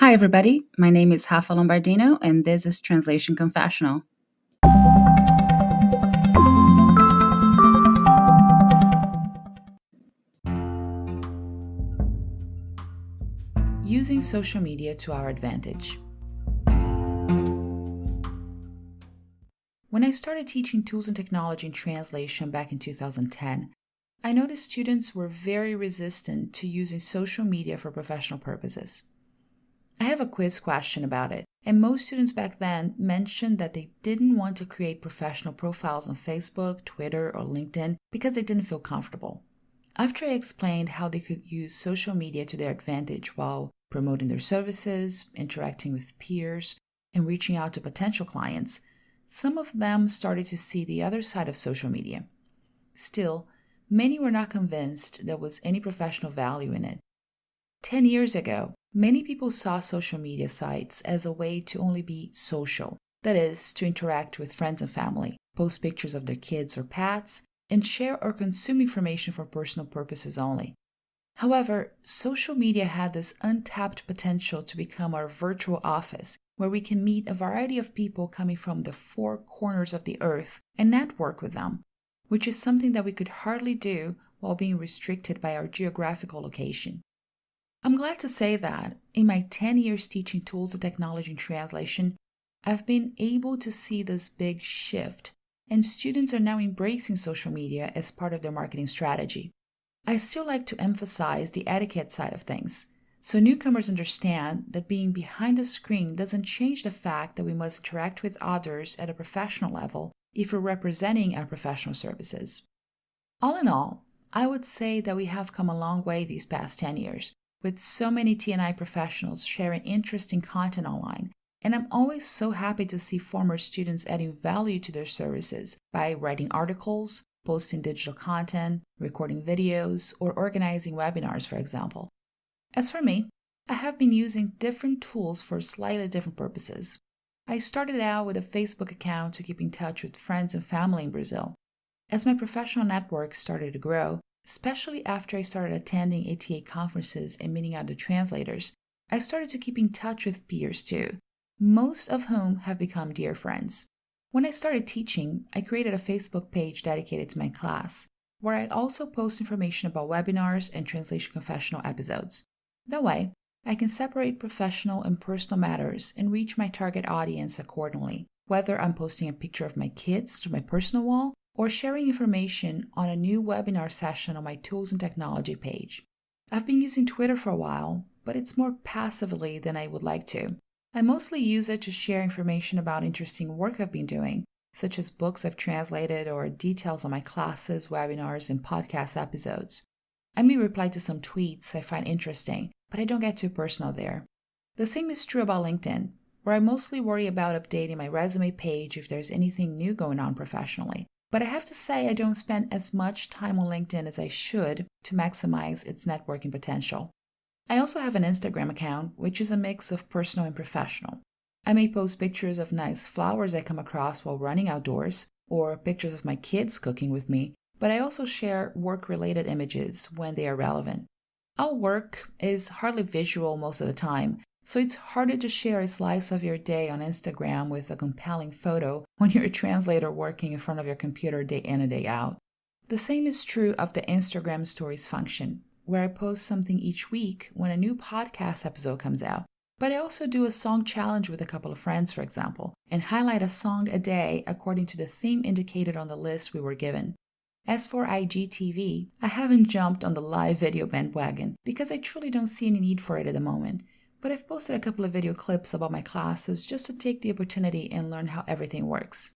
Hi, everybody. My name is Rafa Lombardino, and this is Translation Confessional. Using social media to our advantage. When I started teaching tools and technology in translation back in 2010, I noticed students were very resistant to using social media for professional purposes. I have a quiz question about it, and most students back then mentioned that they didn't want to create professional profiles on Facebook, Twitter, or LinkedIn because they didn't feel comfortable. After I explained how they could use social media to their advantage while promoting their services, interacting with peers, and reaching out to potential clients, some of them started to see the other side of social media. Still, many were not convinced there was any professional value in it. 10 years ago, many people saw social media sites as a way to only be social, that is, to interact with friends and family, post pictures of their kids or pets, and share or consume information for personal purposes only. However, social media had this untapped potential to become our virtual office, where we can meet a variety of people coming from the four corners of the earth and network with them, which is something that we could hardly do while being restricted by our geographical location. I'm glad to say that, in my 10 years teaching tools and technology in translation, I've been able to see this big shift, and students are now embracing social media as part of their marketing strategy. I still like to emphasize the etiquette side of things, so newcomers understand that being behind a screen doesn't change the fact that we must interact with others at a professional level if we're representing our professional services. All in all, I would say that we have come a long way these past 10 years, with so many T&I professionals sharing interesting content online, and I'm always so happy to see former students adding value to their services by writing articles, posting digital content, recording videos, or organizing webinars, for example. As for me, I have been using different tools for slightly different purposes. I started out with a Facebook account to keep in touch with friends and family in Brazil. As my professional network started to grow, especially after I started attending ATA conferences and meeting other translators, I started to keep in touch with peers too, most of whom have become dear friends. When I started teaching, I created a Facebook page dedicated to my class, where I also post information about webinars and Translation Confessional episodes. That way, I can separate professional and personal matters and reach my target audience accordingly, whether I'm posting a picture of my kids to my personal wall or sharing information on a new webinar session on my Tools and Technology page. I've been using Twitter for a while, but it's more passively than I would like to. I mostly use it to share information about interesting work I've been doing, such as books I've translated or details on my classes, webinars, and podcast episodes. I may reply to some tweets I find interesting, but I don't get too personal there. The same is true about LinkedIn, where I mostly worry about updating my resume page if there's anything new going on professionally. But I have to say I don't spend as much time on LinkedIn as I should to maximize its networking potential. I also have an Instagram account, which is a mix of personal and professional. I may post pictures of nice flowers I come across while running outdoors, or pictures of my kids cooking with me, but I also share work-related images when they are relevant. Our work is hardly visual most of the time, so it's harder to share a slice of your day on Instagram with a compelling photo when you're a translator working in front of your computer day in and day out. The same is true of the Instagram Stories function, where I post something each week when a new podcast episode comes out. But I also do a song challenge with a couple of friends, for example, and highlight a song a day according to the theme indicated on the list we were given. As for IGTV, I haven't jumped on the live video bandwagon because I truly don't see any need for it at the moment. But I've posted a couple of video clips about my classes just to take the opportunity and learn how everything works.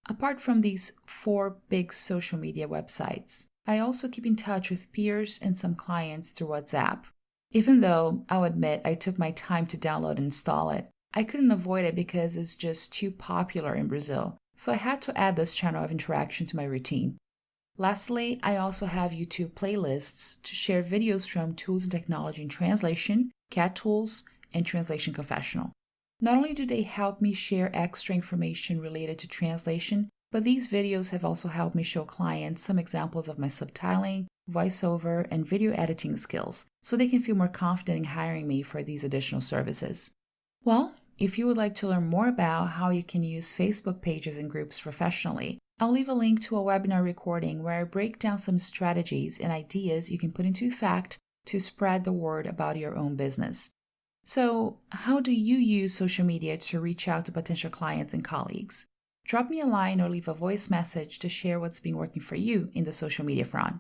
Apart from these 4 big social media websites, I also keep in touch with peers and some clients through WhatsApp. Even though, I'll admit, I took my time to download and install it, I couldn't avoid it because it's just too popular in Brazil, so I had to add this channel of interaction to my routine. Lastly, I also have YouTube playlists to share videos from Tools and Technology in Translation, CAT Tools, and Translation Confessional. Not only do they help me share extra information related to translation, but these videos have also helped me show clients some examples of my subtitling, voiceover, and video editing skills so they can feel more confident in hiring me for these additional services. Well, if you would like to learn more about how you can use Facebook pages and groups professionally, I'll leave a link to a webinar recording where I break down some strategies and ideas you can put into effect to spread the word about your own business. So, how do you use social media to reach out to potential clients and colleagues? Drop me a line or leave a voice message to share what's been working for you in the social media front.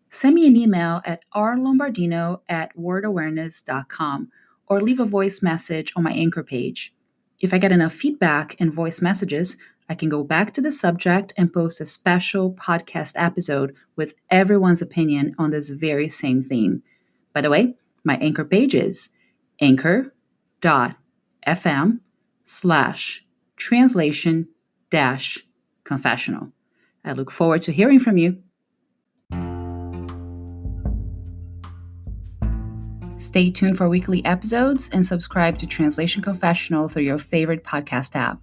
Send me an email at rlombardino@wordawareness.com or leave a voice message on my Anchor page. If I get enough feedback and voice messages, I can go back to the subject and post a special podcast episode with everyone's opinion on this very same theme. By the way, my Anchor page is anchor.fm/translation-confessional. I look forward to hearing from you. Stay tuned for weekly episodes and subscribe to Translation Confessional through your favorite podcast app.